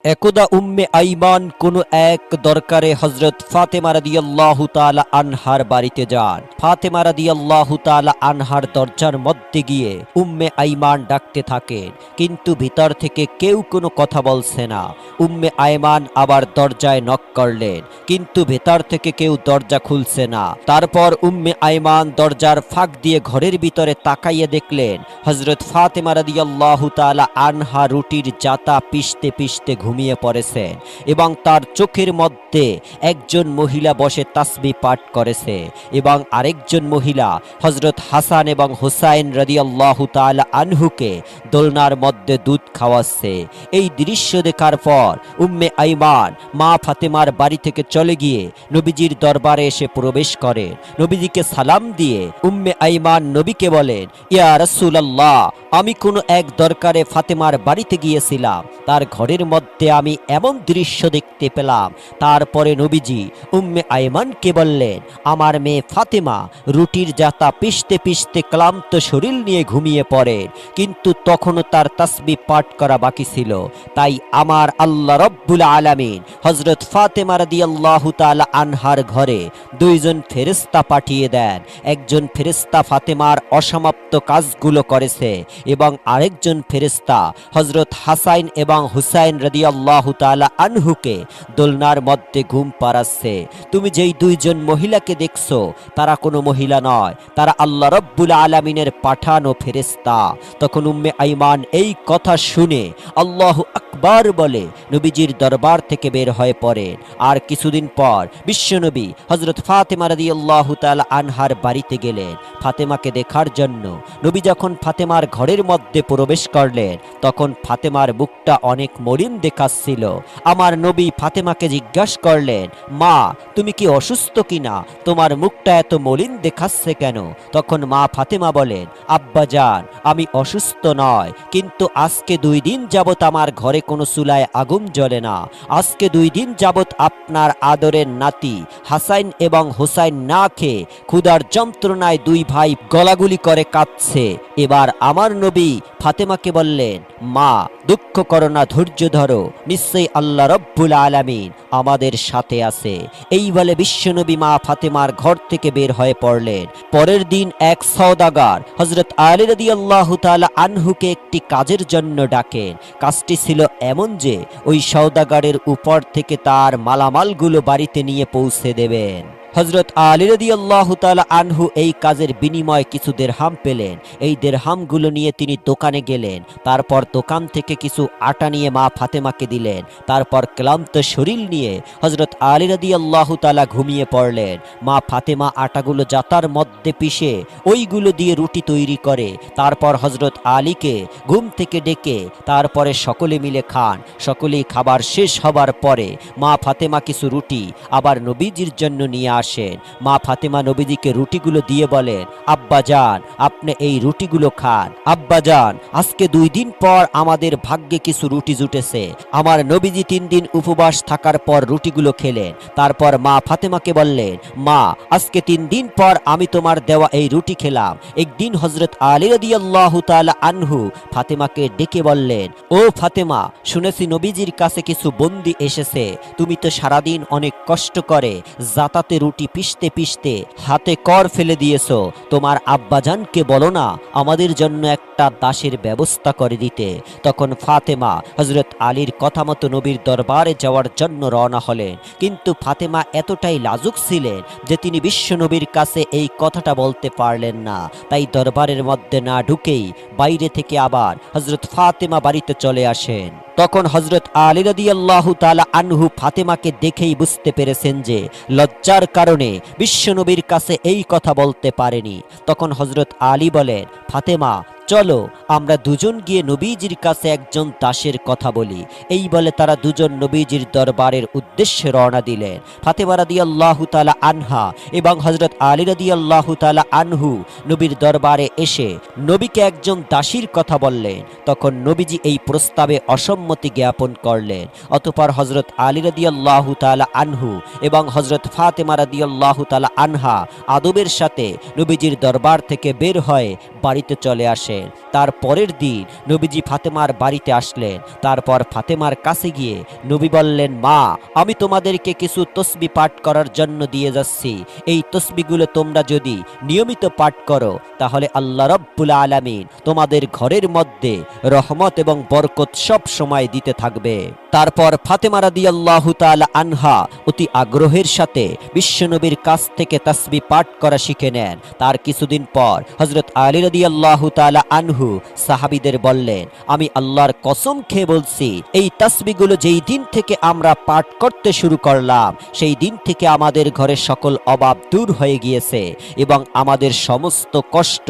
একদা উম্মে আইমান কোনো এক দরকারে হযরত ফাতেমা রাদিয়াল্লাহু তাআলা আনহার বাড়িতে যান। ফাতেমা রাদিয়াল্লাহু তাআলা আনহার দরজার মধ্যে গিয়ে উম্মে আইমান ডাকতে থাকেন, কিন্তু ভিতর থেকে কেউ কোনো কথা বলছে না। উম্মে আইমান আবার দরজায় নক করলেন, কিন্তু ভেতর থেকে কেউ দরজা খুলছে না। তারপর উম্মে আইমান দরজার ফাঁক দিয়ে ঘরের ভিতরে তাকাইয়ে দেখলেন হযরত ফাতেমা রাদিয়াল্লাহু তাআলা আনহা রুটির জাতা পিষতে পিষতে ঘুমিয়ে পড়েছেন এবং তার চোখের মধ্যে একজন মহিলা বসে তাসবিহ পাঠ করেছে এবং আরেকজন মহিলা হযরত হাসান এবং হুসাইন রাদিয়াল্লাহু তাআলা আনহুকে দোলনার মধ্যে দুধ খাওয়াচ্ছে। এই দৃশ্য দেখার পর উম্মে আইমান মা ফাতেমার বাড়ি থেকে চলে গিয়ে নবীজির দরবারে এসে প্রবেশ করেন। নবীজিকে সালাম দিয়ে উম্মে আইমান নবীকে বলেন, ইয়া রাসূলুল্লাহ, আমি কোনো এক দরকারে ফাতেমার বাড়িতে গিয়েছিলাম, তার ঘরের মধ্যে আমি এমন দৃশ্য দেখতে পেলাম। তারপরে নবীজি উম্মে আইমানকে বললেন, আমার মেয়ে ফাতেমা রুটির জাতা পিষতে পিষতে ক্লান্ত শরীর নিয়ে ঘুমিয়ে পড়ে, কিন্তু তখনও তার তাসবিহ পাঠ করা বাকি ছিল। তাই আমার আল্লাহ রব্বুল আলামিন হযরত ফাতেমা রাদিয়াল্লাহু তাআলা আনহার ঘরে দুইজন ফেরেশতা পাঠিয়ে দেন। একজন ফেরেশতা ফাতেমার অসমাপ্ত কাজগুলো করেছে এবং আরেকজন ফেরেশতা হযরত হাসান এবং হুসাইন রাদিয়াল্লাহু তাআলা আনহুকে দোলনার মধ্যে ঘুম পাড়াচ্ছে। তুমি যেই দুইজন মহিলাকে দেখছো তারা কোনো মহিলা নয়, তারা আল্লাহ রব্বুল আলামিনের পাঠানো ফেরেশতা। তখন উম্মে আইমান এই কথা শুনে আল্লাহু আকবার বলে নবীজির দরবার থেকে বের হয়ে পড়েন। আর কিছুদিন পর বিশ্বনবী হযরত ফাতেমা রাদিয়াল্লাহু তাআলা আনহার বাড়িতে গেলেন ফাতেমাকে দেখার জন্য। নবী যখন ফাতেমার ঘরের মধ্যে প্রবেশ করলেন তখন ফাতেমার মুখটা অনেক মলিন দেখাচ্ছিল। আমার নবী ফাতেমাকে জিজ্ঞাসা করলেন, মা, তুমি কি অসুস্থ কিনা? তোমার মুখটা এত মলিন দেখাচ্ছে কেন? তখন মা ফাতেমা বলেন, আব্বাজান, আমি অসুস্থ নয়, কিন্তু আজকে 2 দিন যাবত আমার ঘরে কোনো চুলায় আগুন জ্বলে না। আজকে 2 দিন যাবত আপনার আদরের নাতি হাসান এবং হুসাইন না খেয়ে ক্ষুধার যন্ত্রণায় 2 ভাই গলাগুলি করে কাঁদছে। এবার আমার নবী ফাতেমাকে বললেন, মা, দুঃখ করো না, ধৈর্য ধরো, নিশ্চয়ই আল্লাহ রব্বুল আলামিন আমাদের সাথে আছে। এই বলে বিশ্বনবী মা ফাতেমার ঘর থেকে বের হয়ে পড়লেন। পরের দিন এক সওদাগর হযরত আলী রাদিয়াল্লাহু তাআলা আনহুকে একটি কাজের জন্য ডাকেন। কাজটি ছিল এমন যে ওই সওদাগরের উপর থেকে তার মালামালগুলো বাড়িতে নিয়ে পৌঁছে দেবেন। হযরত আলী রাদিয়াল্লাহু তাআলা আনহু এই কাজের বিনিময়ে কিছু দিরহাম পেলেন। এই দিরহামগুলো নিয়ে তিনি দোকানে গেলেন। তারপর দোকান থেকে কিছু আটা নিয়ে মা ফাতেমাকে দিলেন। তারপর ক্লান্ত শরীর নিয়ে হযরত আলী রাদিয়াল্লাহু তাআলা ঘুমিয়ে পড়লেন। মা ফাতেমা আটাগুলো জাতার মধ্যে পিষে ওইগুলো দিয়ে রুটি তৈরি করে। তারপর হযরত আলীকে ঘুম থেকে ডেকে তারপরে সকলে মিলে খান। সকলেই খাবার শেষ হবার পরে মা ফাতেমা কিছু রুটি আবার নবীজির জন্য নিয়ে আসেন। মা ফাতেমা নবীজিকে রুটিগুলো দিয়ে বলেন, আব্বাজান, আপনি এই রুটিগুলো খান। আব্বাজান, আজকে 2 দিন পর আমাদের ভাগ্যে কিছু রুটি জুটেছে। আমার নবীজি 3 দিন উপবাস থাকার পর রুটিগুলো খেলেন। তারপর মা ফাতেমাকে বললেন, মা, আজকে 3 দিন পর আমি তোমার দেওয়া এই রুটি খেলাম। একদিন হযরত আলী রাদিয়াল্লাহু তাআলা আনহু ফাতেমাকে ডেকে বললেন, ও ফাতেমা, শুনেছি নবীজির কাছে কিছু বন্দী এসেছে। তুমি তো সারাদিন অনেক কষ্ট করে জাতাতে রুটি পিষতে পিষতে হাতে কর ফেলে দিয়েছো। তোমার আব্বাজানকে বলো না আমাদের জন্য একটা দাসের ব্যবস্থা করে দিতে। তখন ফাতেমা হযরত আলীর কথা মতো নবীর দরবারে যাওয়ার জন্য রওনা হলেন। কিন্তু ফাতেমা এতটাই লাজুক ছিলেন যে তিনি বিশ্বনবীর কাছে এই কথাটা বলতে পারলেন না। তাই দরবারের মধ্যে না ঢুকেই বাইরে থেকে আবার হযরত ফাতেমা বাড়িতে চলে আসেন। তখন হযরত আলী রাদিয়াল্লাহু তাআলা আনহু ফাতেমাকে দেখেই বুঝতে পেরেছেন যে লজ্জার কারণে বিশ্বনবীর কাছে এই কথা বলতে পারেনি। তখন হযরত আলী বলেন, ফাতেমা, চলো আমরা দুজন গিয়ে নবীজির কাছে একজন দাসের কথা বলি। এই বলে তারা দুজন নবীজির দরবারের উদ্দেশ্যে রওনা দিলেন। ফাতেমা রাদিয়াল্লাহু তাআলা আনহা এবং হযরত আলী রাদিয়াল্লাহু তাআলা আনহু নবীর দরবারে এসে নবীকে একজন দাসীর কথা বললেন। তখন নবীজি এই প্রস্তাবে অসম্মতি জ্ঞাপন করলেন। অতঃপর হযরত আলী রাদিয়াল্লাহু তাআলা আনহু এবং হযরত ফাতেমা রাদিয়াল্লাহু তাআলা আনহা আদবের সাথে নবীজির দরবার থেকে বের হয়ে বাড়িতে চলে আসেন। করলেন। তার পরের দিন নবীজি ফাতেমার বাড়িতে আসলেন। তারপর ফাতেমার কাছে গিয়ে নবী বললেন, মা, আমি তোমাদেরকে কিছু তসবি পাঠ করার জন্য দিয়ে যাচ্ছি। এই তসবিগুলো তোমরা যদি নিয়মিত পাঠ করো তাহলে আল্লাহ রাব্বুল আলামিন তোমাদের ঘরের মধ্যে রহমত এবং বরকত সব সময় দিতে থাকবে। তারপর ফাতেমা রাদিয়াল্লাহু তাআলা আনহা অতি আগ্রহের সাথে বিশ্বনবীর কাছ থেকে তাসবিহ পাঠ করা শিখে নেন। তার কিছুদিন পর হযরত আলী রাদিয়াল্লাহু তাআলা আনহু সাহাবীদের বললেন, আমি আল্লাহর কসম খেয়ে বলছি, এই তাসবিহগুলো যেই দিন থেকে আমরা পাঠ করতে শুরু করলাম সেই দিন থেকে আমাদের ঘরে সকল অভাব দূর হয়ে গিয়েছে এবং আমাদের সমস্ত কষ্ট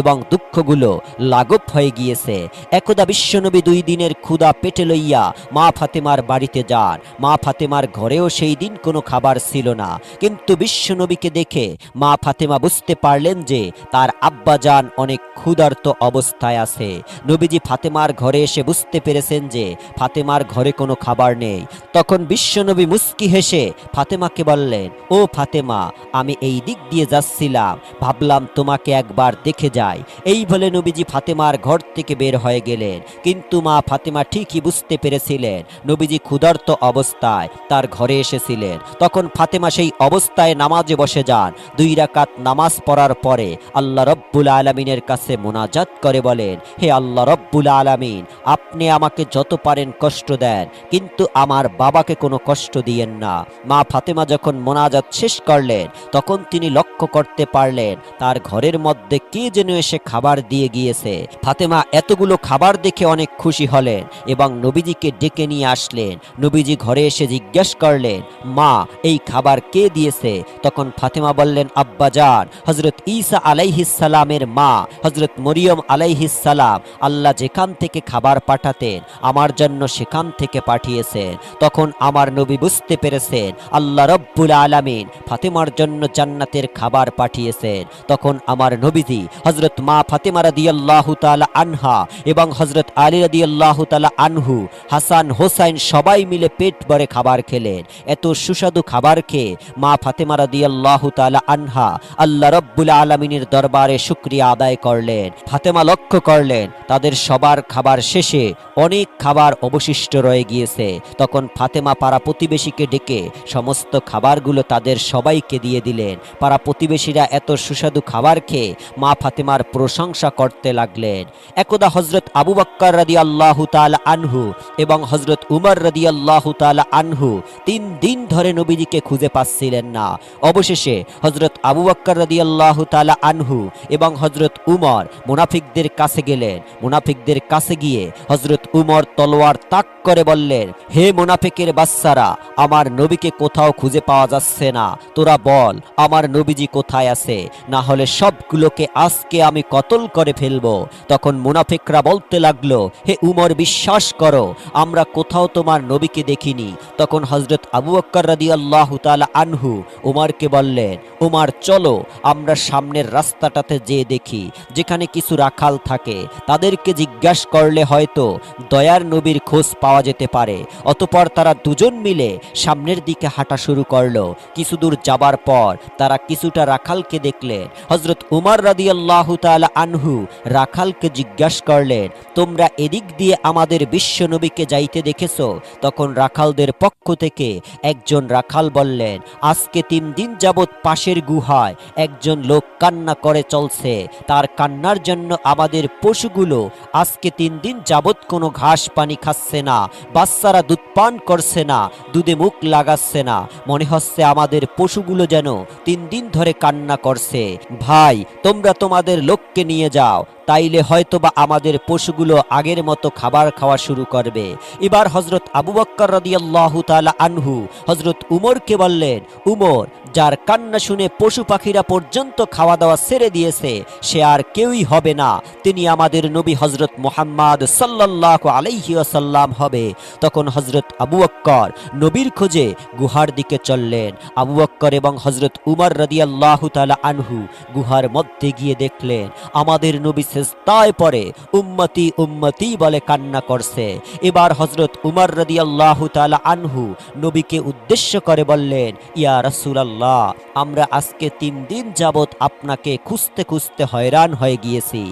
এবং দুঃখগুলো লাঘব হয়ে গিয়েছে। একদা বিশ্বনবী 2 দিনের ক্ষুধা পেটে লইয়া মা ফাতেমার বাড়িতে যান। মা ফাতেমার ঘরেও সেই দিন কোনো খাবার ছিল না, কিন্তু বিশ্বনবীকে দেখে মা ফাতেমা বুঝতে পারলেন যে তার আব্বাজান অনেক ক্ষুধার্ত অবস্থায় আছে। নবীজি ফাতেমার ঘরে এসে বুঝতে পেরেছেন যে ফাতেমার ঘরে কোনো খাবার নেই। তখন বিশ্বনবী মুস্কি হেসে ফাতেমাকে বললেন, ও ফাতেমা, আমি এই দিক দিয়ে যাচ্ছিলাম, ভাবলাম তোমাকে একবার দেখে যাই। এই বলে নবীজি ফাতেমার ঘর থেকে বের হয়ে গেলেন। কিন্তু মা ফাতেমা ঠিকই বুঝতে পেরেছিলেন নবীজি ক্ষুধার্ত অবস্থায় তার ঘরে এসেছিলেন। তখন ফাতেমা সেই অবস্থায় নামাজে বসে যান। 2 রাকাত নামাজ পড়ার পরে আল্লাহ রব্বুল আলামিনের কাছে মোনাজাত করে বলেন, হে আল্লাহ রব্বুল আলামিন, আপনি আমাকে যত পারেন কষ্ট দেন, কিন্তু আমার বাবাকে কোনো কষ্ট দিয়েন না। মা ফাতেমা যখন মোনাজাত শেষ করলেন তখন তিনি লক্ষ্য করতে পারলেন তার ঘরের মধ্যে কে যেন এসে খাবার দিয়ে গিয়েছে। ফাতেমা এতগুলো খাবার দেখে অনেক খুশি হলেন এবং নবীজিকে ডেকে নিয়ে আসলেন। নবীজি ঘরে এসে জিজ্ঞেস করলেন, মা, এই খাবার কে দিয়েছে? তখন ফাতেমা বললেন, আব্বাজান, হযরত ঈসা আলাইহিস সালামের মা হযরত মরিয়ম আলাইহিস সালাম আল্লাহ যেখান থেকে খাবার পাঠাতেন আমার জন্য সেখান থেকে পাঠিয়েছেন। তখন আমার নবী বুঝতে পেরেছেন আল্লাহ রব্বুল আলামিন ফাতেমার জন্য জান্নাতের খাবার পাঠিয়েছেন। তখন আমার নবীজি হযরত মা ফাতেমা রাদিয়াল্লাহু তাআলা আনহা এবং হযরত আলী রাদিয়াল্লাহু তাআলা আনহু, হাসান হোসাইন সবাই মিলে পেট ভরে খাবার খেলেন। এত সুস্বাদু খাবার খেয়ে মা ফাতেমা রাদিয়াল্লাহু তাআলা আনহা আল্লাহ রব্বুল আলামিনের দরবারে শুকরিয়া আদায় করলেন। ফাতেমা লক্ষ্য করলেন তাদের সবার খাবার শেষে অনেক খাবার অবশিষ্ট রয়ে গিয়েছে। তখন ফাতেমা পাড়া প্রতিবেশীকে ডেকে সমস্ত খাবারগুলো তাদের সবাইকে দিয়ে দিলেন। পাড়া প্রতিবেশীরা এত সুস্বাদু খাবার খেয়ে মা ফাতেমার প্রশংসা করতে লাগলেন। একদা হযরত আবু বকর রাদিয়াল্লাহু তাআলা আনহু এবং হযরত উমর রাদিয়াল্লাহু তাআলা আনহু 3 দিন ধরে নবীজিকে খুঁজে পাচ্ছিলেন না। অবশেষে হযরত আবু বকর রাদিয়াল্লাহু তাআলা আনহু এবং হযরত উমর মুনাফিকদের কাছে গেলেন। মুনাফিকদের কাছে গিয়ে হযরত উমর তলোয়ার তাক করে বললেন, হে মুনাফিকের বাচ্চারা, আমার নবীকে কোথাও খুঁজে পাওয়া যাচ্ছে না। তোরা বল আমার নবীজি কোথায় আছে, না হলে সবগুলোকে আজকে আমি কতল করে ফেলবো। তখন মুনাফিকরা বলতে লাগলো, হে উমর, বিশ্বাস করো, আমরা কোথাও তোমার নবীকে দেখিনি। তখন হযরত আবু বকর রাদিয়াল্লাহু তাআলা আনহু উমরকে বললেন, উমর, চলো আমরা সামনের রাস্তাটাতে যেয়ে দেখি, যেখানে কিছু রাখাল থাকে, তাদেরকে জিজ্ঞাসা করলে হয়তো দয়ার নবীর খোঁজ পাওয়া যেতে পারে। অতঃপর তারা দুজন মিলে সামনের দিকে হাঁটা শুরু করলো। কিছু দূর যাবার পর তারা কিছুটা রাখালকে দেখলেন। হযরত উমর রাদিয়াল্লাহু তাআলা আনহু রাখালকে জিজ্ঞাসা করলেন, তোমরা এদিক দিয়ে আমাদের বিশ্ব নবীকে যাইতে দেখেছো? তখন রাখালদের পক্ষ থেকে একজন রাখাল বললেন, আজকে 3 দিন যাবৎ পাশের গুহায় একজন লোক কান্না করে চলছে। তার কান্নার জন্য আমাদের পশুগুলো আজকে 3 দিন যাবৎ কোনো ঘাস পানি খাচ্ছে না, বাচ্চারা দুধ পান করছে না, দুধে মুখ লাগাচ্ছে না। মনে হচ্ছে আমাদের পশুগুলো যেন 3 দিন ধরে কান্না করছে। ভাই, তোমরা তোমাদের লোককে নিয়ে যাও, তাইলে হয়তোবা আমাদের পশুগুলো আগের মতো খাবার খাওয়া শুরু করবে। এবার হযরত আবু বকর রাদিয়াল্লাহু তাআলা আনহু হযরত উমরকে বললেন, উমর, যার কান্না শুনে পশু পাখিরা পর্যন্ত খাওয়া দাওয়া ছেড়ে দিয়েছে সে আর কেউই হবে না, তিনি আমাদের নবী হযরত মুহাম্মদ সাল্লাল্লাহু আলাইহি ওয়াসাল্লাম হবে। তখন হযরত আবু বকর নবীর খোঁজে গুহার দিকে চললেন। আবু বকর এবং হযরত উমর রাদিয়াল্লাহু তাআলা আনহু গুহার মধ্যে গিয়ে দেখলেন আমাদের নবী সিজদায় পড়ে উম্মতি উম্মতি বলে কান্না করছে। এবার হযরত উমর রাদিয়াল্লাহু তাআলা আনহু নবীকে উদ্দেশ্য করে বললেন, ইয়া রাসূলুল্লাহ, রাসূলুল্লাহ, আমরা আজকে 3 দিন যাবত আপনাকে খুঁজতে খুঁজতে হয়রান হয়ে গিয়েছি।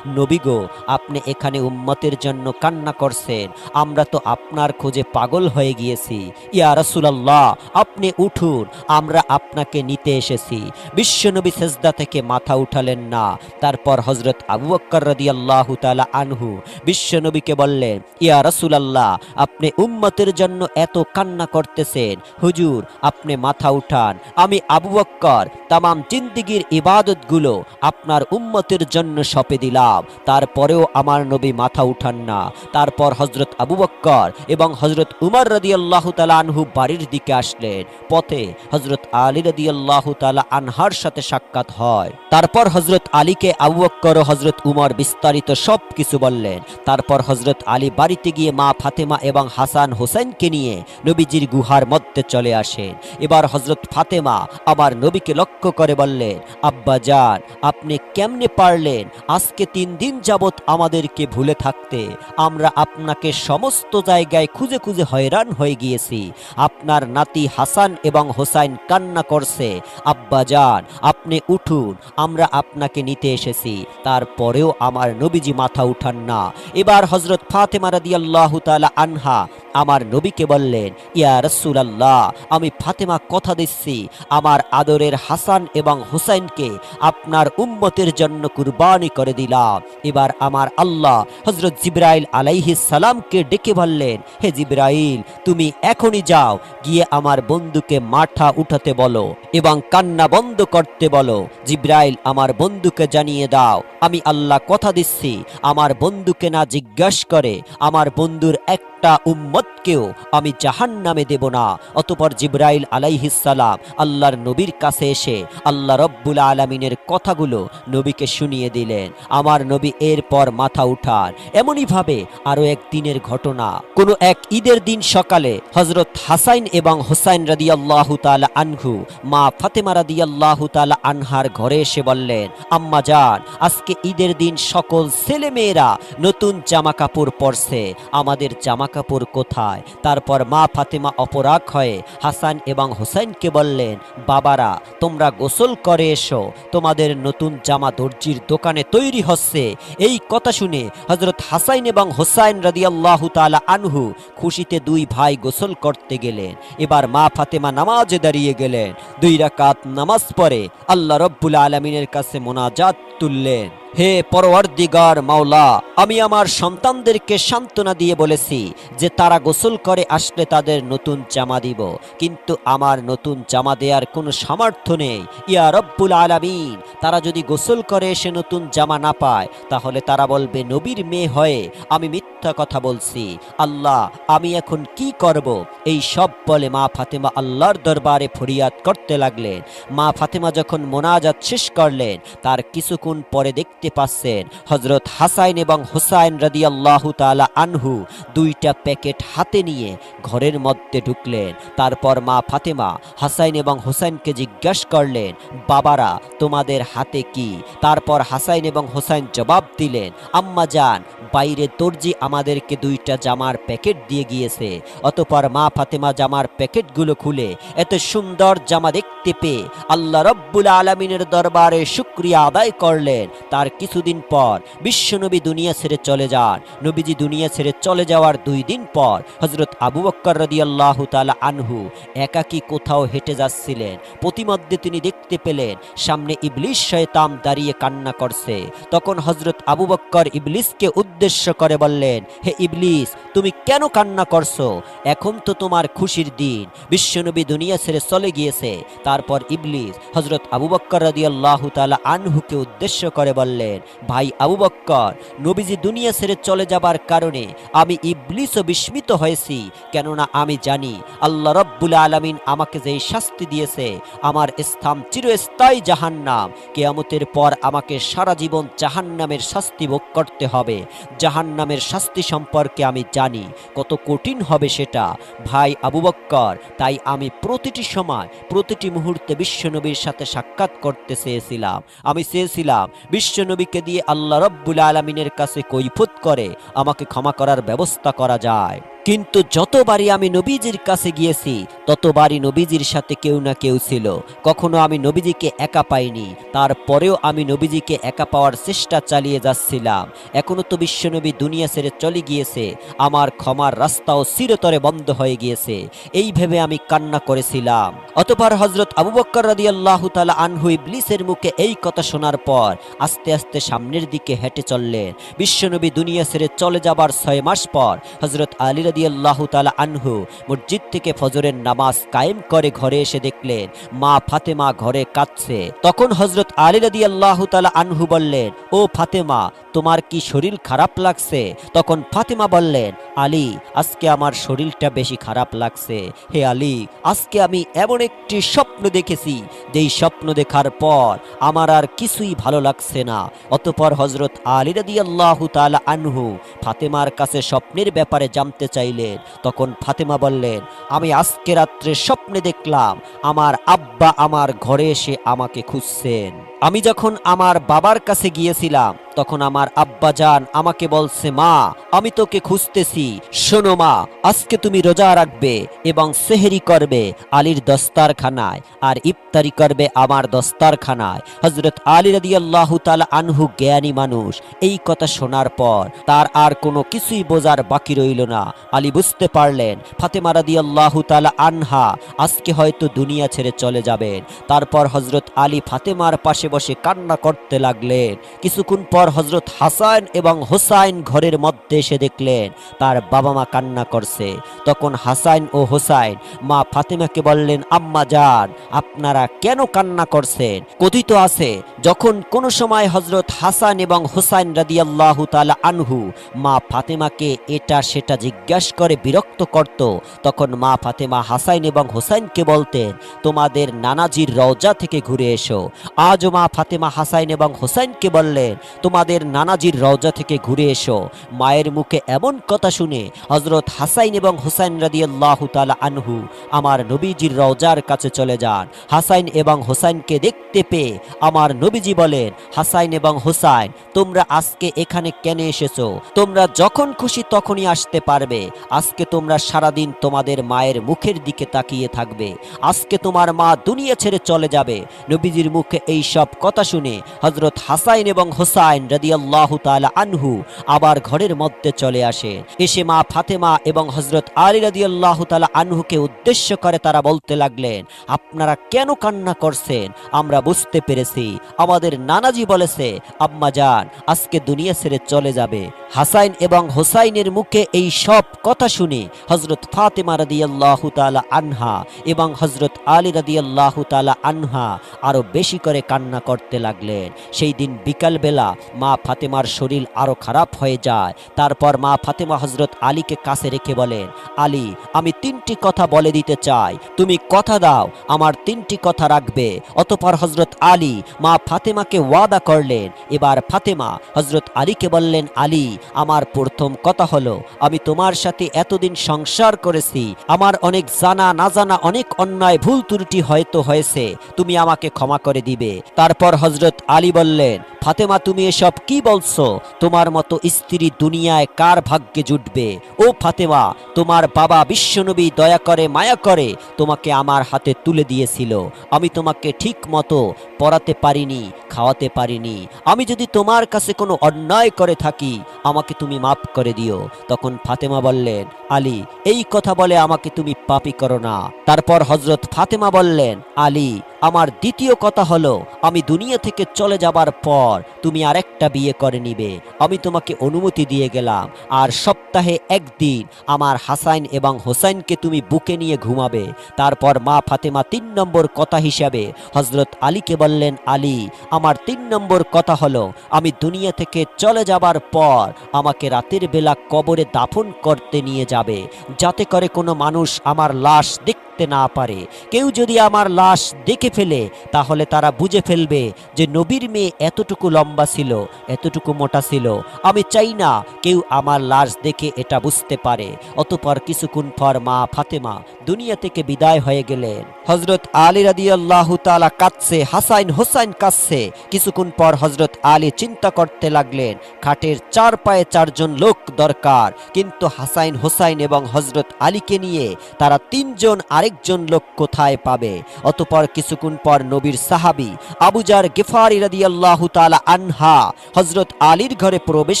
নবী গো, আপনি এখানে উম্মতের জন্য কান্না করছেন, আমরা তো আপনার খোঁজে পাগল হয়ে গিয়েছি। ইয়া রাসূলুল্লাহ, আপনি উঠুন, আমরা আপনাকে নিতে এসেছি। বিশ্বনবী সেজদা থেকে মাথা উঠালেন না। তারপর হযরত আবু বকর রাদিয়াল্লাহু তাআলা আনহু বিশ্বনবীকে বললেন, ইয়া রাসূলুল্লাহ, আপনি উম্মতের জন্য এত কান্না করতেছেন, হুজুর আপনি মাথা উঠান। আমি আবু বকর তামাম জিন্দেগীর ইবাদতগুলো আপনার উম্মতের জন্য সঁপে দিলাম, তারপরেও আমার নবী মাথা উঠান না। তারপর হযরত আবু বকর এবং হযরত উমর রাদিয়াল্লাহু তাআলা আনহু বাড়ির দিকে আসলেন। পথে হযরত আলী রাদিয়াল্লাহু তাআলা আনহার সাথে সাক্ষাৎ হয়। তারপর হযরত আলীকে আবু বকর ও হযরত উমর বিস্তারিত সব কিছু বললেন। তারপর হযরত আলী বাড়িতে গিয়ে মা ফাতেমা এবং হাসান হোসেনকে নিয়ে নবীজির গুহার মধ্যে চলে আসেন। এবার হযরত ফাতেমা আবার নবীকে লক্ষ্য করে বললেন, আব্বা জান, আপনি কেমনে পারলেন আজকে 3 দিন যাবত আমাদেরকে ভুলে থাকতে? আমরা আপনাকে সমস্ত জায়গায় খুঁজে খুঁজে হয়রান হয়ে গিয়েছি। আপনার নাতি হাসান এবং হোসাইন কান্না করছে। আব্বা জান, আপনি উঠুন, আমরা আপনাকে নিতে এসেছি। তারপরেও আমার নবীজি মাথা উঠান না। এবার হযরত ফাতেমা রাদিয়াল্লাহু তাআলা আনহা আমার নবীকে বললেন, ইয়া রাসূলুল্লাহ, আমি ফাতেমা কথা দিচ্ছি, আমার আদরের হাসান এবং হুসাইনকে আপনার উম্মতের জন্য কুরবানি করে দিলাম। এবার আমার আল্লাহ হযরত জিবরাইল আলাইহিস সালামকে ডেকে বললেন, হে জিবরাইল, তুমি এখনই যাও, গিয়ে আমার বন্ধুকে মাথা উঠাতে বলো এবং কান্না বন্ধ করতে বলো। জিবরাইল আমার বন্ধুকে জানিয়ে দাও, আমি আল্লাহ কথা দিচ্ছি, আমার বন্ধুকে না জিজ্ঞাসা করে আমার বন্ধুর একটা উম্মতকেও আমি জাহান্নামে দেব না। অতঃপর জিবরাইল আলাইহিস সালাম আল্লাহর নবীর কাছে এসে আল্লাহ রব্বুল আলামিনের কথাগুলো নবীকে শুনিয়ে দিলেন। আমার নবী এরপর মাথা উঠান। এমনই ভাবে আরো এক দিনের ঘটনা, কোন এক ঈদের দিন সকালে হযরত হাসাইন এবং হোসাইন রাদিয়াল্লাহু তাআলা আনহু মা ফাতেমা রাদিয়াল্লাহু তাআলা আনহার ঘরে এসে বললেন, আম্মা জান, আজকে ঈদের দিন সকল ছেলে মেয়েরা নতুন জামা কাপড় পরছে, আমাদের জামা কাপড় কোথায়? তারপর মা ফাতেমা অপরাগ হয়ে হাসান এবং হোসেনকে বললেন, বাবারা, তোমরা গোসল করে এসো, তোমাদের নতুন জামা দর্জির দোকানে তৈরি হচ্ছে। এই কথা শুনে হযরত হাসাইন এবং হোসাইন রাদিয়াল্লাহু তাআলা আনহু খুশিতে 2 ভাই গোসল করতে গেলেন। এবার মা ফাতেমা নামাজে দাঁড়িয়ে গেলেন। 2 রাকাত নামাজ পড়ে আল্লাহ রব্বুল আলামিনের কাছে মোনাজাত তুললেন, হে পরওয়ারদিগার মাওলা, আমি আমার সন্তানদেরকে সান্ত্বনা দিয়ে বলেছি যে তারা গোসল করে আসলে তাদের নতুন জামা দিব, কিন্তু আমার নতুন জামা দেওয়ার কোনো সামর্থ্য নেই। ইয়া রব্বুল আলামিন, তারা যদি গোসল করে এসে নতুন জামা না পায়, তাহলে তারা বলবে নবীর মেয়ে হয়ে আমি মিথ্যা কথা বলছি। আল্লাহ, আমি এখন কি করব? এই সব বলে মা ফাতেমা আল্লাহর দরবারে ফরিয়াদ করতে লাগলেন। মা ফাতেমা যখন মোনাজাত শেষ করলেন, তার কিছুক্ষণ পরে দেখতে পাচ্ছেন হযরত হাসাইন এবং হোসাইন রাদিয়াল্লাহু তাআলা আনহু 2টা প্যাকেট হাতে নিয়ে ঘরের মধ্যে ঢুকলেন। তারপর মা ফাতেমা হাসাইন এবং হোসাইনকে জিজ্ঞাসা করলেন, বাবারা, তোমাদের হাতে কি? তারপর হাসাইন এবং হোসাইন জবাব দিলেন, আম্মা জান, বাইরে দর্জি আমাদেরকে 2টা জামার প্যাকেট দিয়ে গিয়েছে। অতঃপর মা ফাতেমা জামার প্যাকেটগুলো খুলে এত সুন্দর জামা দেখতে পেয়ে আল্লাহ রব্বুল আলামিনের দরবারে শুকরিয়া আদায় করলেন। তার কিছুদিন পর বিশ্বনবী দুনিয়া ছেড়ে চলে যান। নবীজি দুনিয়া ছেড়ে চলে যাওয়ার 2 দিন পর হযরত আবু বকর রাদিয়াল্লাহু তাআলা আনহু একাকী কোথাও হেঁটে যাচ্ছিলেন। প্রতিমধ্যে তিনি দেখতে পেলেন সামনে ইবলিস শয়তান দাঁড়িয়ে কান্না করছে। তখন হযরত আবু বকর ইবলিসকে উদ্দেশ্য করে বললেন, হে ইবলিস, তুমি কেন কান্না করছো? এখন তো তোমার খুশির দিন, বিশ্বনবী দুনিয়া ছেড়ে চলে গিয়েছে। তারপর ইবলিস হযরত আবু বকর রাদিয়াল্লাহু তাআলা আনহুকে উদ্দেশ্য করে বললেন, ভাই আবু বকর, নবীজি দুনিয়া ছেড়ে চলে যাবার কারণে আমি ইবলিসও বিস্মিত হয়েছি, কেননা আমি জানি আল্লাহ রব্বুল আলামিন আমাকে যেই শাস্তি দিয়েছে, আমার স্থান চিরস্থায়ী জাহান্নাম। কিয়ামতের পর আমাকে সারা জীবন জাহান্নামের শাস্তি ভোগ করতে হবে। জাহান্নামের শাস্তি সম্পর্কে আমি জানি কত কঠিন হবে সেটা। ভাই আবু বকর, তাই আমি প্রতিটি সময় প্রতিটি মুহূর্তে বিশ্বনবীর সাথে সাক্ষাৎ করতে চেয়েছিলাম। আমি চেয়েছিলাম বিশ্বনবীকে দিয়ে আল্লাহ রব্বুল আলামিনের কাছে কৈফিয়ত করে আমাকে ক্ষমা করার ব্যবস্থা করা যায়। কিন্তু যতবারই আমি নবীজির কাছে গিয়েছি ততবারই নবীজির সাথে কেউ না কেউ ছিল, কখনো আমি নবীজিকে একা পাইনি। তারপরেও আমি নবীজিকে একা পাওয়ার চেষ্টা চালিয়ে যাচ্ছিলাম। এখনো তো বিশ্বনবী দুনিয়া ছেড়ে চলে গিয়েছে, আমার ক্ষমার রাস্তাও চিরতরে বন্ধ হয়ে গিয়েছে, এই ভেবে আমি কান্না করেছিলাম। অতঃপর হযরত আবু বকর রাদিয়াল্লাহু তাআলা আনহু ইবলিসের মুখে এই কথা শোনার পর আস্তে আস্তে সামনের দিকে হেঁটে চললেন। বিশ্বনবী দুনিয়া ছেড়ে চলে যাবার 6 মাস পর হযরত আলী রাদিয়াল্লাহু তাআলা আনহু মসজিদ থেকে ফজরের নামাজ কায়েম করে ঘরে এসে দেখলেন মা ফাতেমা ঘরে কাঁদছে। তখন হযরত আলী রাদিয়াল্লাহু তাআলা আনহু বললেন, ও ফাতেমা, তোমার কি শরীর খারাপ লাগছে? তখন ফাতেমা বললেন, আলী, আজকে আমার শরীরটা বেশি খারাপ লাগছে। হে আলী, আজকে আমি এমন একটি স্বপ্ন দেখেছি, যেই স্বপ্ন দেখার পর আমার আর কিছুই ভালো লাগছে না। অতঃপর হযরত আলী রাদিয়াল্লাহু তাআলা আনহু ফাতেমার কাছে স্বপ্নের ব্যাপারে জানতে চাইলেন। তখন ফাতেমা বললেন, আমি আজকে রাত্রে স্বপ্নে দেখলাম আমার আব্বা আমার ঘরে এসে আমাকে খুঁজছেন। আমি যখন আমার বাবার কাছে গিয়েছিলাম তখন আমার আব্বা জান আমাকে বলছে, মা, আমি তোকে খুঁজতেছি। শোনো মা, আজকে তুমি রোজা রাখবে এবং সেহরি করবে আলীর দস্তারখানায়, আর ইফতারি করবে আমার দস্তারখানায়। হযরত আলী রাদিয়াল্লাহু তাআলা আনহু জ্ঞানী মানুষ, এই কথা শোনার পর তার আর কোনো কিছুই বোঝার বাকি রইল না। আলী বুঝতে পারলেন ফাতেমা রাদিয়াল্লাহু তাআলা আনহা আজকে হয়তো দুনিয়া ছেড়ে চলে যাবেন। তারপর হযরত আলী ফাতেমার পাশে বসে কান্না করতে লাগলেন। কিছুক্ষণ পর হযরত হাসান এবং হোসাইন ঘরের মধ্যে এসে দেখলেন তার বাবা মা কান্না করছে। তখন হাসান ও হোসাইন মা ফাতেমাকে বললেন, আম্মা জান, আপনারা কেন কান্না করছেন? কথিত আছে যখন কোনো সময় হযরত হাসান এবং হোসাইন রাদিয়াল্লাহু তাআলা আনহু মা ফাতেমাকে এটা সেটা জিজ্ঞাসা করে বিরক্ত করত, তখন মা ফাতেমা হাসান এবং হোসাইনকে বলতেন, তোমাদের নানাজির রওজা থেকে ঘুরে এসো। আজও মা ফাতেমা হাসান এবং হোসাইনকে বললেন, তোমাদের নানাজির রওজা থেকে ঘুরে এসো। মায়ের মুখে এমন কথা শুনে হযরত হাসান এবং হোসাইন রাদিয়াল্লাহু তাআলা আনহু আমার নবীজির রওজার কাছে চলে যান। হাসান এবং হোসাইনকে দেখতে পেয়ে আমার নবীজি বলেন, হাসান এবং হোসাইন, তোমরা আজকে এখানে কেন এসেছো? তোমরা যখন খুশি তখনই আসতে পারবে। আজকে তোমরা সারাদিন তোমাদের মায়ের মুখের দিকে তাকিয়ে থাকবে। আজকে তোমার মা দুনিয়া ছেড়ে চলে যাবে। নবীজির মুখে এই সব কথা শুনে হযরত হাসান এবং হোসাইন রাদিয়াল্লাহু তাআলা আনহু আবার ঘরের মধ্যে চলে আসেন। এসে মা ফাতেমা এবং হযরত আলী রাদিয়াল্লাহু তাআলা আনহুকে উদ্দেশ্য করে তারা বলতে লাগলেন, আপনারা কেন কান্না করছেন? আমরা বুঝতে পেরেছি, আমাদের নানাজি বলেছে আম্মা জান আজকে দুনিয়া ছেড়ে চলে যাবে। হাসান এবং হোসাইনের মুখে এই সব কথা শুনে হযরত ফাতেমা রাদিয়াল্লাহু তাআলা আনহা এবং হযরত আলী রাদিয়াল্লাহু তাআলা আনহা আরো বেশি করে কান্না করতে লাগলেন। সেই দিন বিকালবেলা মা ফাতেমার শরীর আরো খারাপ হয়ে যায়। তারপর মা ফাতেমা হযরত আলীকে কাছে রেখে বলেন, আলী, আমি 3টি কথা বলে দিতে চাই, তুমি কথা দাও আমার 3টি কথা রাখবে। অতঃপর হযরত আলী মা ফাতেমাকে ওয়াদা করলেন। এবার ফাতেমা হযরত আলীকে বললেন, আলী, আমার প্রথম কথা হলো, আমি তোমার সাথে এতদিন সংসার করেছি, আমার অনেক জানা না জানা অনেক অন্যায় ভুল ত্রুটি হয়তো হয়েছে, তুমি আমাকে ক্ষমা করে দিবে। তারপর হযরত আলী বললেন, ফাতেমা, তুমি এসব কি বলছো? তোমার মতো স্ত্রী দুনিয়ায় কার ভাগ্যে জুটবে? ও ফাতেমা, তোমার বাবা বিশ্বনবী দয়া করে মায়া করে তোমাকে আমার হাতে তুলে দিয়েছিল। আমি তোমাকে ঠিক মতো পড়াতে পারিনি, খাওয়াতে পারিনি। আমি যদি তোমার কাছে কোনো অন্যায় করে থাকি আমাকে তুমি মাফ করে দিও। তখন ফাতেমা বললেন, আলী, এই কথা বলে আমাকে তুমি পাপী করো না। তারপর হযরত ফাতেমা বললেন, আলী, আমার দ্বিতীয় কথা হলো, আমি দুনিয়া থেকে চলে যাবার পর তুমি আরেকটা বিয়ে করে নিবে। আমি তোমাকে অনুমতি দিয়ে গেলাম, আর সপ্তাহে একদিন আমার হাসান এবং হোসাইনকে তুমি বুকে নিয়ে ঘুমাবে। তারপর মা ফাতেমা 3 নম্বর কথা হিসাবে হযরত আলীকে বললেন, আলী, আমার 3 নম্বর কথা হলো, আমি দুনিয়া থেকে চলে যাবার পর আমাকে রাতের বেলা কবরে দাফন করতে নিয়ে যাবে, যাতে করে কোনো মানুষ আমার লাশ দেখতে না পারে। কেউ যদি আমার লাশ দেখে ফেলে তাহলে তারা বুঝে ফেলবে যে নবীর মেয়ে এতটুকু লম্বা ছিল, এতটুকু মোটা ছিল। আমি চাই না কেউ আমার লাশ দেখে এটা বুঝতে পারে। অতঃপর কিছুক্ষণ পর মা ফাতেমা দুনিয়া থেকে বিদায় হয়ে গেলেন। হযরত আলী রাদিয়াল্লাহু তাআলা কাঁদছে, হাসান হোসাইন কাঁদছে। কিছুক্ষণ পর হযরত আলী চিন্তা করতে লাগলেন, খাটের চার পায়ে চারজন লোক দরকার, কিন্তু হাসান হোসাইন এবং হযরত আলীকে নিয়ে তারা তিনজন আরেকজন লোক কোথায় পাবে? অতঃপর কিছুক্ষণ পর নবীর সাহাবী আবু যার গিফারি রাদিয়াল্লাহু তাআলা আনহা হযরত আলীর ঘরে প্রবেশ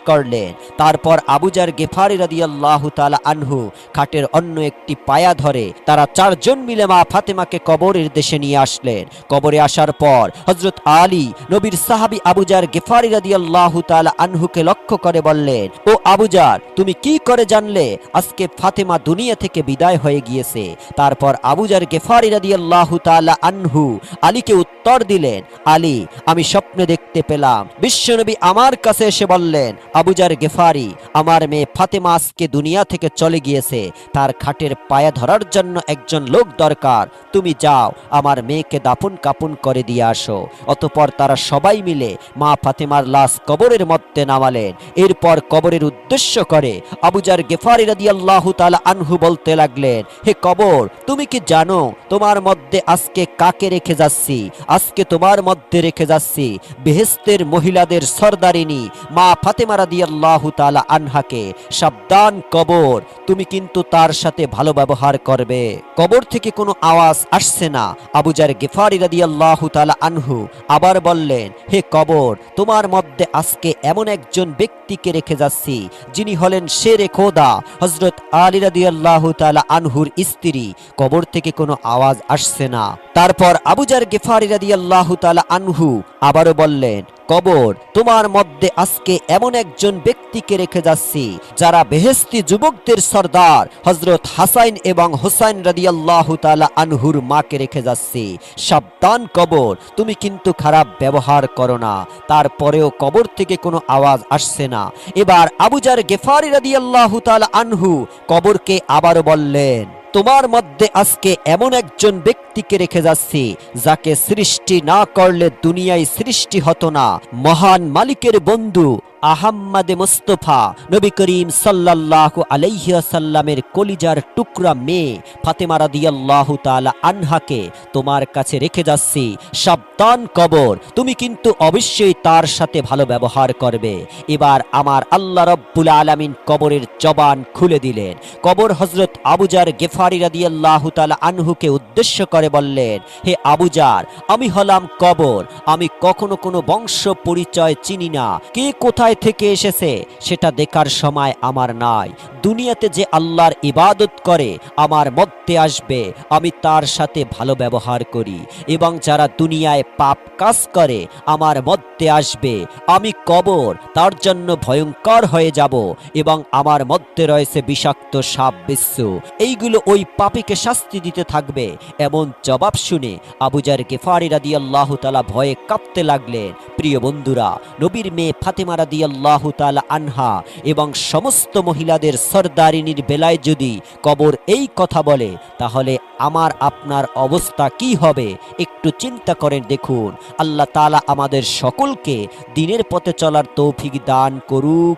করলেন। তারপর আবু যার গিফারি রাদিয়াল্লাহু তাআলা আনহু খাটের অন্য একটি পায়া ধরে তারা চারজন মিলে মা ফাতেমাকে কবরের দেশে নিয়ে আসলেন। কবরে আসার পর হযরত আলী নবীর সাহাবী আবু যার গিফারি রাদিয়াল্লাহু তাআলা আনহুকে লক্ষ্য করে বললেন, ও আবু যার, তুমি কি করে জানলে আজকে ফাতেমা দুনিয়া থেকে বিদায় হয়ে গিয়েছে? তারপর আবু যার গিফারি রাদিয়াল্লাহু তাআলা আনহু আলীকে উত্তর দিলেন, আলী, আমি স্বপ্নে দেখতে পেলাম বিশ্বনবী আমার কাছে এসে বললেন, আবু যার গিফারি, আমার মেয়ে ফাতেমা আজকে দুনিয়া থেকে চলে গিয়েছে, তার খাটের পায়া ধরার জন্য একজন লোক দরকার, তুমি যাও আমার মেয়েকে দাফন কাফন করে দিয়ে আসো। অতঃপর তারা সবাই মিলে মা ফাতেমার লাশ কবরের মধ্যে নামালেন। এরপর কবরের উদ্দেশ্য করে আবু যার গিফারি রাদিয়াল্লাহু তাআলা আনহু বলতে লাগলেন, হে কবর, তুমি কি জানো তোমার মধ্যে আজকে কাকে রেখে যাচ্ছি? আজকে তোমার মধ্যে রেখে যাচ্ছি বেহেশতের মহিলাদের সরদারিনী মা ফাতেমা রাদিয়াল্লাহু তাআলা আনহাকে। সাবধান কবর, তুমি কিন্তু তার সাথে ভালো ব্যবহার করবে। কবর থেকে কোনো আওয়াজ আসছে না। আবু যার গিফারি রাদিয়াল্লাহু তাআলা আনহু আবার বললেন, হে কবর, তোমার মধ্যে আজকে এমন একজন ব্যক্তিকে রেখে যাচ্ছি যিনি হলেন শেরে খোদা হযরত আলী রাদিয়াল্লাহু তাআলা আনহুর স্ত্রী। কবর থেকে কোনো আওয়াজ আসছে না। তারপর আবু যার গিফারি রাদিয়াল্লাহু তাআলা আনহু আবারও বললেন, কবর, তোমার মধ্যে আজকে এমন একজন ব্যক্তিকে রেখে যাচ্ছি যারা বেহেশতি যুবকদের সর্দার হযরত হাসান এবং হোসাইন রাদিয়াল্লাহু তাআলা আনহুর মাকে রেখে যাচ্ছি। সাবধান কবর, তুমি কিন্তু খারাপ ব্যবহার করো না। তারপরেও কবর থেকে কোনো আওয়াজ আসছে না। এবার আবু যার গিফারি রাদিয়াল্লাহু তাআলা আনহু কবরকে আবারও বললেন, তোমার মধ্যে আজকে এমন একজন ব্যক্তিকে রেখে যাচ্ছি যাকে সৃষ্টি না করলে দুনিয়ায় সৃষ্টি হতো না। মহান মালিকের বন্ধু আহম্মদে মুস্তাফা নবী করিম সাল্লাল্লাহু আলাইহি ওয়াসাল্লামের কলিজার টুকরা মেয়ে ফাতেমা রাদিয়াল্লাহু তাআলা আনহাকে তোমার কাছে রেখে যাচ্ছি। সাবধান কবর, তুমি কিন্তু অবশ্যই তার সাথে ভালো ব্যবহার করবে। এবার আমার আল্লাহ রাব্বুল আলামিন কবরের জবান খুলে দিলেন। কবর হযরত আবু যার গিফারি রাদিয়াল্লাহু তাআলা আনহুকে উদ্দেশ্য করে বললেন, হে আবু যার, আমি হলাম কবর। আমি কখনো কোনো বংশ পরিচয় চিনি না। কে কোথায় থেকে এসেছে সেটা দেখার সময় আমার নাই। দুনিয়াতে যে আল্লাহর ইবাদত করে আমার মধ্যে আসবে, আমি তার সাথে ভালো ব্যবহার করি, এবং যারা দুনিয়ায় পাপ কাজ করে আমার মধ্যে আসবে, আমি কবর তার জন্য ভয়ঙ্কর হয়ে যাব, এবং আমার মধ্যে রয়েছে বিষাক্ত সাপ বিচ্ছু, এইগুলো ওই পাপীকে শাস্তি দিতে থাকবে। এমন জবাব শুনে আবু যার গিফারি রাদিয়াল্লাহু তাআলা ভয়ে কাঁপতে লাগলেন। প্রিয় বন্ধুরা, নবীর মেয়ে ফাতেমা রাদিয়াল্লাহু তাআলা আনহা এবং সমস্ত মহিলাদের সরদারিনীর বেলায় যদি কবর এই কথা বলে, তাহলে আমার আপনার অবস্থা কি হবে একটু চিন্তা করেন দেখুন। আল্লাহ তাআলা আমাদের সকলকে দ্বীনের পথে চলার তৌফিক দান করুক।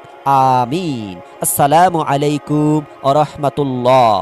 আমিন। আসসালামু আলাইকুম ওয়া রাহমাতুল্লাহ।